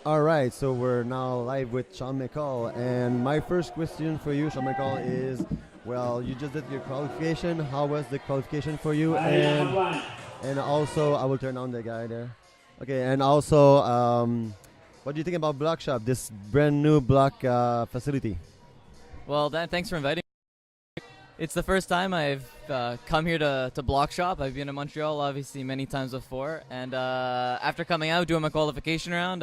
All right, so we're now live with Sean McColl, and my first question for you, Sean McColl, is, well, you just did your qualification. How was the qualification for you? And also, I will turn on the guy there. Okay, and also, what do you think about Block Shop, this brand new block facility? Well, Dan, thanks for inviting me. It's the first time I've come here to Block Shop. I've been in Montreal, obviously, many times before. And after coming out, doing my qualification round,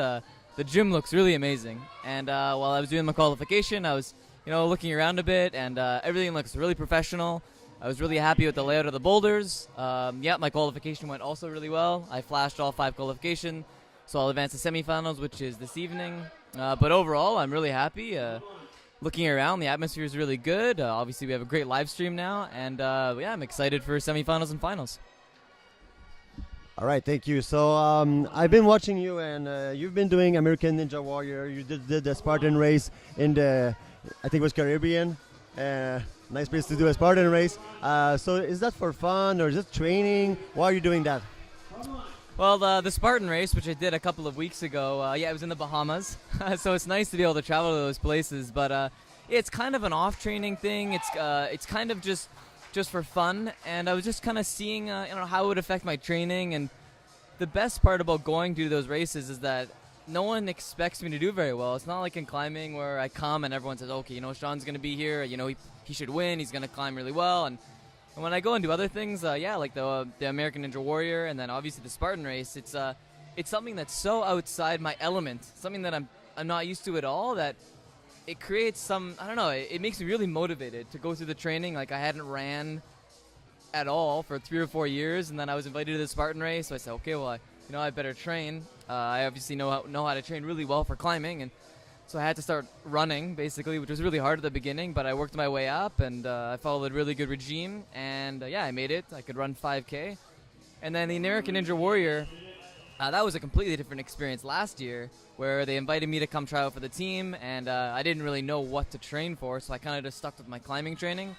the gym looks really amazing. And while I was doing my qualification, I was, looking around a bit, and everything looks really professional. I was really happy with the layout of the boulders. Yeah, my qualification went also really well. I flashed all 5 qualifications, so I'll advance to semifinals, which is this evening. But overall, I'm really happy. Looking around, the atmosphere is really good. Obviously, we have a great live stream now, and yeah, I'm excited for semifinals and finals. All right, thank you. So I've been watching you, and you've been doing American Ninja Warrior. You did the Spartan race in the, I think it was Caribbean. Nice place to do a Spartan race. So is that for fun or is it training? Why are you doing that? Well, the Spartan race, which I did a couple of weeks ago, yeah, it was in the Bahamas. So it's nice to be able to travel to those places. But it's kind of an off-training thing. It's kind of just for fun. And I was just kind of seeing, how it would affect my training. And the best part about going to those races is that no one expects me to do very well. It's not like in climbing where I come and everyone says, okay, Sean's going to be here. He should win. He's going to climb really well. And when I go and do other things, yeah, like the American Ninja Warrior and then obviously the Spartan race, it's something that's so outside my element, something that I'm not used to at all, that it creates some, I don't know, it makes me really motivated to go through the training. Like I hadn't ran at all for 3 or 4 years, and then I was invited to the Spartan race, so I said, okay, well, I better train. I obviously know how to train really well for climbing, and so I had to start running, basically, which was really hard at the beginning, but I worked my way up, and I followed a really good regime, and yeah, I made it. I could run 5K. And then the American Ninja Warrior, that was a completely different experience last year, where they invited me to come try out for the team, and I didn't really know what to train for, so I kind of just stuck with my climbing training.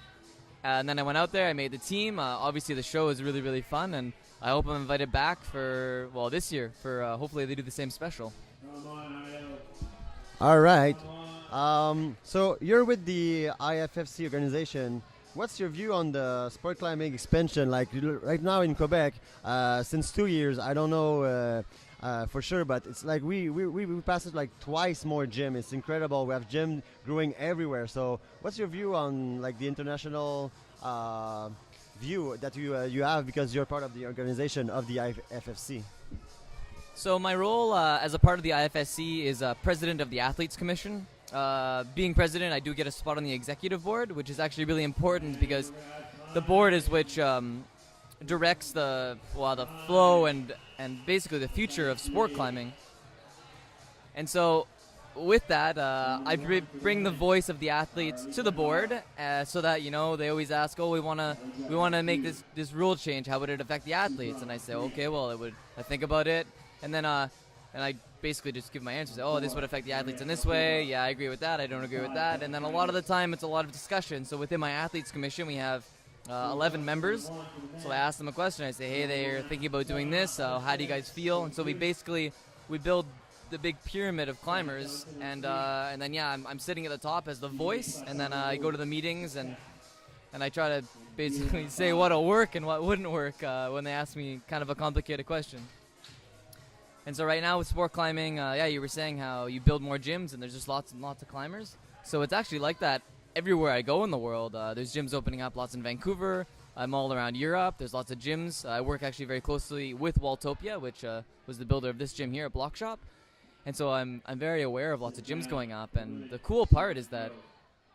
And then I went out there, I made the team. Obviously, the show was really, really fun, and I hope I'm invited back for, this year, for hopefully they do the same special. All right. So you're with the IFFC organization. What's your view on the sport climbing expansion? Like right now in Quebec, since 2 years, I don't know for sure, but it's like we passed it like twice more gym. It's incredible. We have gym growing everywhere. So what's your view on like the international view that you have because you're part of the organization of the IFFC? So my role as a part of the IFSC is president of the Athletes Commission. Being president, I do get a spot on the executive board, which is actually really important because the board is which directs the flow and basically the future of sport climbing. And so with that, I bring the voice of the athletes to the board so that, they always ask, oh, we want to make this rule change. How would it affect the athletes? And I say, okay, well, I think about it. And then I basically just give my answers. Oh, this would affect the athletes in this way. Yeah, I agree with that. I don't agree with that. And then a lot of the time, it's a lot of discussion. So within my athletes commission, we have 11 members. So I ask them a question. I say, hey, they're thinking about doing this. How do you guys feel? And so we build the big pyramid of climbers. And then, yeah, I'm sitting at the top as the voice. And then I go to the meetings and I try to basically say what'll work and what wouldn't work when they ask me kind of a complicated question. And so right now with sport climbing, yeah, you were saying how you build more gyms and there's just lots and lots of climbers. So it's actually like that everywhere I go in the world. There's gyms opening up, lots in Vancouver. I'm all around Europe. There's lots of gyms. I work actually very closely with Waltopia, which was the builder of this gym here at Block Shop. And so I'm very aware of lots of gyms going up. And the cool part is that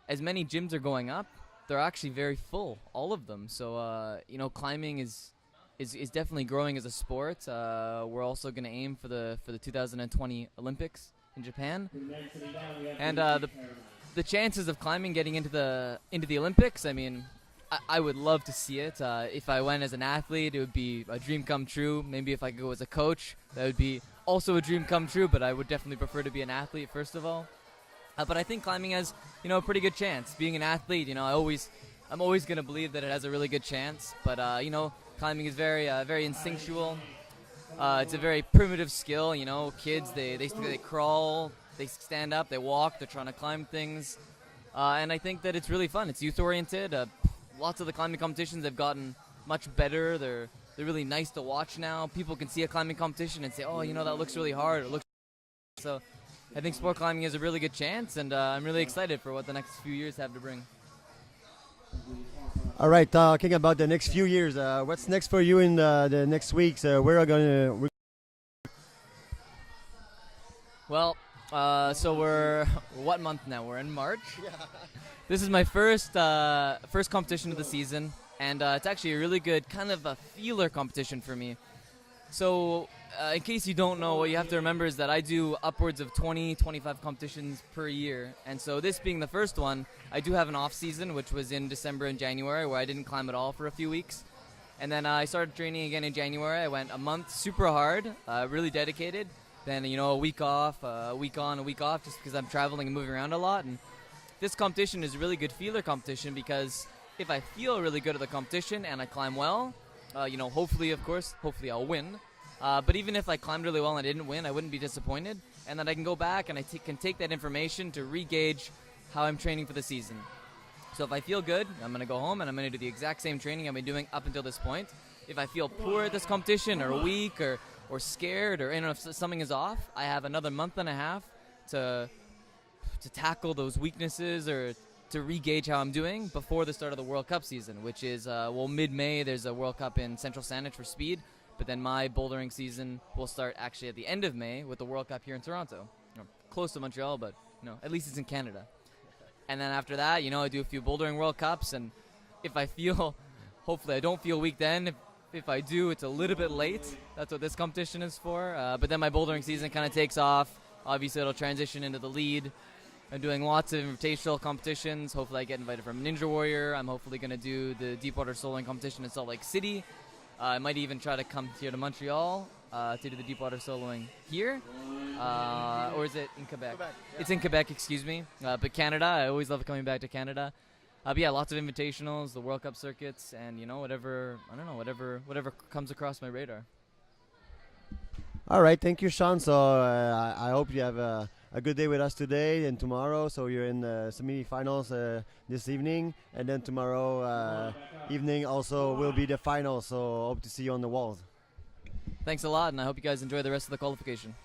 as many gyms are going up, they're actually very full, all of them. So, climbing is definitely growing as a sport. We're also going to aim for the 2020 Olympics in Japan, and the chances of climbing getting into the Olympics. I mean, I would love to see it. If I went as an athlete, it would be a dream come true. Maybe if I could go as a coach, that would be also a dream come true. But I would definitely prefer to be an athlete first of all. But I think climbing has a pretty good chance. Being an athlete, I'm always going to believe that it has a really good chance. But climbing is very instinctual. It's a very primitive skill, you know. Kids, they crawl, they stand up, they walk, they're trying to climb things, and I think that it's really fun. It's youth oriented. Lots of the climbing competitions have gotten much better. They're really nice to watch now. People can see a climbing competition and say, oh, you know, that looks really hard. It looks so. I think sport climbing has a really good chance, and I'm really excited for what the next few years have to bring. All right, talking about the next few years, what's next for you in the next weeks? Where are going? Well, so we're what month now? We're in March. This is my first competition of the season, and it's actually a really good kind of a feeler competition for me. So, in case you don't know, what you have to remember is that I do upwards of 20, 25 competitions per year. And so this being the first one, I do have an off season, which was in December and January, where I didn't climb at all for a few weeks. And then I started training again in January. I went a month super hard, really dedicated. Then, you know, a week off, a week on, a week off, just because I'm traveling and moving around a lot. And this competition is a really good feeler competition because if I feel really good at the competition and I climb well, you know, hopefully I'll win. But even if I climbed really well and I didn't win, I wouldn't be disappointed. And then I can go back and I can take that information to re-gauge how I'm training for the season. So if I feel good, I'm going to go home and I'm going to do the exact same training I've been doing up until this point. If I feel poor at this competition or weak or scared or, you know, if something is off, I have another month and a half to tackle those weaknesses or to re-gauge how I'm doing before the start of the World Cup season, which is, mid-May. There's a World Cup in Central Saanich for speed. But then my bouldering season will start actually at the end of May with the World Cup here in Toronto. You know, close to Montreal, but you know, at least it's in Canada. And then after that, you know, I do a few bouldering World Cups, and if I feel, hopefully I don't feel weak then. If I do, it's a little bit late. That's what this competition is for. But then my bouldering season kind of takes off. Obviously, it'll transition into the lead. I'm doing lots of invitational competitions. Hopefully I get invited from Ninja Warrior. I'm hopefully going to do the Deepwater Soloing competition in Salt Lake City. I might even try to come here to Montreal to do the Deepwater Soloing here. Or is it in Quebec? Quebec, yeah. It's in Quebec, excuse me. But Canada, I always love coming back to Canada. But yeah, lots of invitationals, the World Cup circuits, and you know, whatever comes across my radar. All right, thank you, Sean. So I hope you have a good day with us today and tomorrow. So you're in the semi-finals this evening, and then tomorrow evening also will be the final. So hope to see you on the walls. Thanks a lot, and I hope you guys enjoy the rest of the qualification.